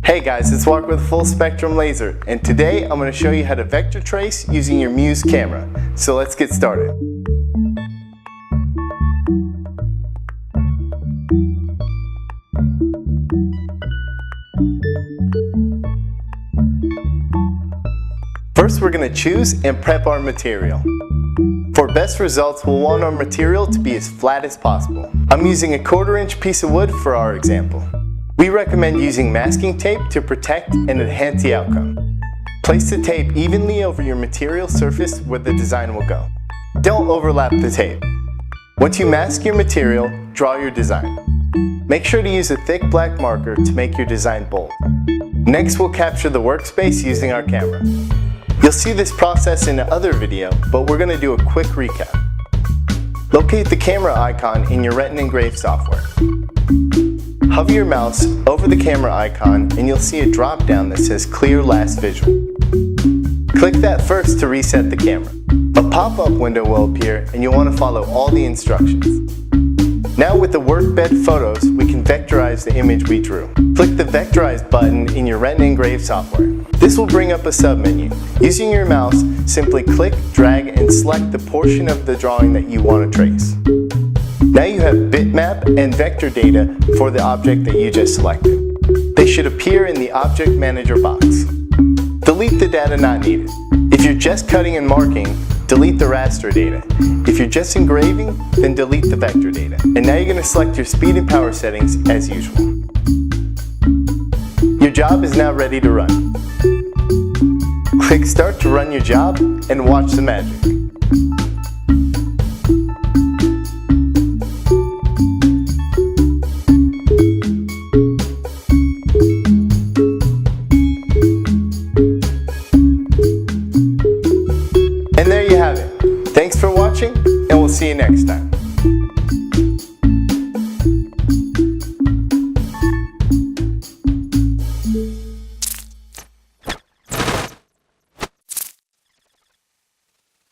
Hey guys, it's Walker with Full Spectrum Laser, and today I'm going to show you how to vector trace using your Muse camera. So let's get started. First, we're going to choose and prep our material. For best results, we'll want our material to be as flat as possible. I'm using a 1/4 inch piece of wood for our example. We recommend using masking tape to protect and enhance the outcome. Place the tape evenly over your material surface where the design will go. Don't overlap the tape. Once you mask your material, draw your design. Make sure to use a thick black marker to make your design bold. Next, we'll capture the workspace using our camera. You'll see this process in another video, but we're going to do a quick recap. Locate the camera icon in your Retina Engrave software. Hover your mouse over the camera icon and you'll see a drop down that says Clear Last Visual. Click that first to reset the camera. A pop-up window will appear and you'll want to follow all the instructions. Now with the workbed photos, we can vectorize the image we drew. Click the Vectorize button in your Retina Engrave software. This will bring up a submenu. Using your mouse, simply click, drag, and select the portion of the drawing that you want to trace. Now you have bitmap and vector data for the object that you just selected. They should appear in the Object Manager box. Delete the data not needed. If you're just cutting and marking, delete the raster data. If you're just engraving, then delete the vector data. And now you're going to select your speed and power settings as usual. Your job is now ready to run. Click Start to run your job and watch the magic. And there you have it. Thanks for watching, and we'll see you next time.